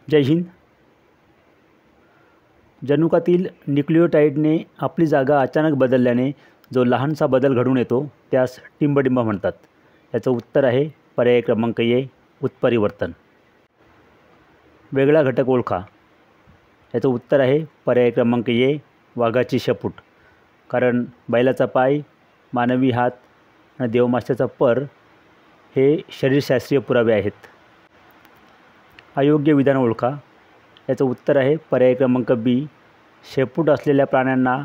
जय हिंद. जनुकातील न्यूक्लियोटाइडने आपली जागा अचानक बदलल्याने जो लहानसा बदल घडून येतो त्यास टिंबडिंब म्हणतात. याचं उत्तर आहे पर्याय क्रमांक ए, उत्परिवर्तन. वेगळा घटक ओळखा. याचं उत्तर आहे पर्याय क्रमांक ए, वाघाची शेपूट. कारण बैलाचा पाय, मानवी हात आणि देवमाशाचा पर हे शरीरशास्त्रीय पुरावे आहेत. अयोग्य विधान ओळखा. याचं उत्तर आहे पर्याय क्रमांक बी, शेपूट असलेल्या प्राण्यांना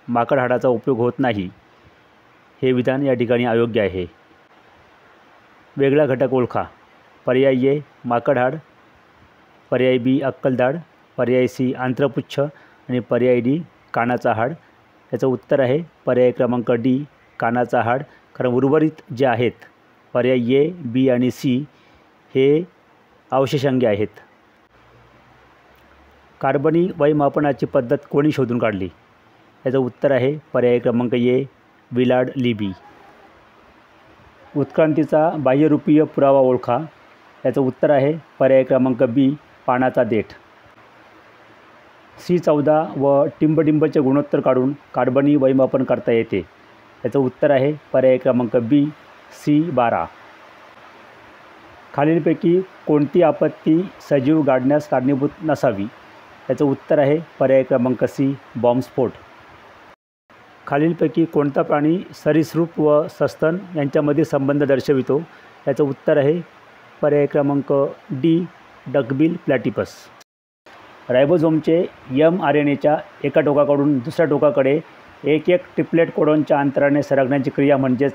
माकड हाडाचा उपयोग होत नाही. हे विधान या ठिकाणी अयोग्य आहे. वेगळा घटक ओळखा. पर्याय ए, माकड हाड. पर्याय बी, अक्कलदाढ. पर्याय सी, आंत्रपुच्छ. आणि पर्याय डी, कानाचा हाड. याचं उत्तर आहे पर्याय क्रमांक डी, कानाचा हाड. कारण उर्वरित जे आहेत पर्याय ए, बी आणि सी हे अवशेषांगी आहेत. कार्बनी वैमापनाची पद्धत कोणी शोधून काढली? याचं उत्तर आहे पर्याय क्रमांक ए, विलार्ड लिबी. उत्क्रांतीचा बाह्यरूपीय पुरावा ओळखा. याचं उत्तर आहे पर्याय क्रमांक बी, पानाचा देठ. C14 व टिंबडिंबचे गुणोत्तर काढून कार्बनी वैमापन करता येते. याचं उत्तर आहे पर्याय क्रमांक बी, C12. खालीलपैकी कोणती आपत्ती सजीव गाडण्यास कारणीभूत नसावी? याचं उत्तर आहे पर्याय क्रमांक सी, बॉम्बस्फोट. खालीलपैकी कोणता प्राणी सरीसृप व सस्तन यांच्यामध्ये संबंध दर्शवितो? याचं उत्तर आहे पर्याय क्रमांक डी, डकबिल प्लॅटिपस. रायबोझोमचे mRNAच्या एका टोकाकडून दुसऱ्या टोकाकडे एक ट्रिप्लेट कोडॉनच्या अंतराने सरकण्याची क्रिया म्हणजेच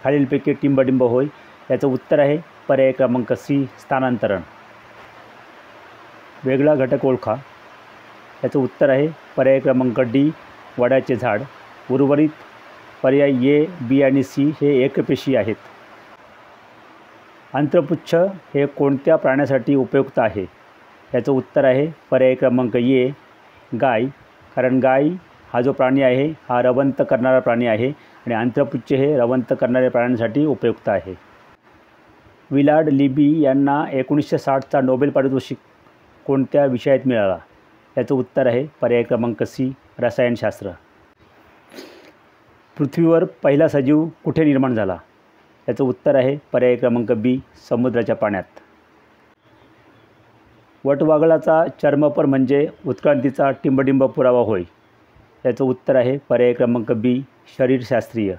खालीलपैकी टिंबडिंब होय. याचं उत्तर आहे पर्याय क्रमांक सी, स्थानांतरण. वेगळा घटक ओळखा. याचं उत्तर आहे पर्याय क्रमांक डी, वडाचे झाड. उर्वरित पर्याय ए, बी आणि सी हे एकपेशी आहेत. आंत्रपुच्छ हे कोणत्या प्राण्यासाठी उपयुक्त आहे? याचं उत्तर आहे पर्याय क्रमांक ए, गाय. कारण गाय हा जो प्राणी आहे हा रवंत करणारा प्राणी आहे आणि आंत्रपुच्छ हे रवंत करणाऱ्या प्राण्यांसाठी उपयुक्त आहे. विलार्ड लिबी यांना 1960चा नोबेल पारितोषिक कोणत्या विषयात मिळाला? याचं उत्तर आहे पर्याय क्रमांक सी, रसायनशास्त्र. पृथ्वीवर पहिला सजीव कुठे निर्माण झाला? याचं उत्तर आहे पर्याय क्रमांक बी, समुद्राच्या पाण्यात. वटवाघळाचा चर्मपर म्हणजे उत्क्रांतीचा टिंबडिंब पुरावा होय. याचं उत्तर आहे पर्याय क्रमांक बी, शरीरशास्त्रीय.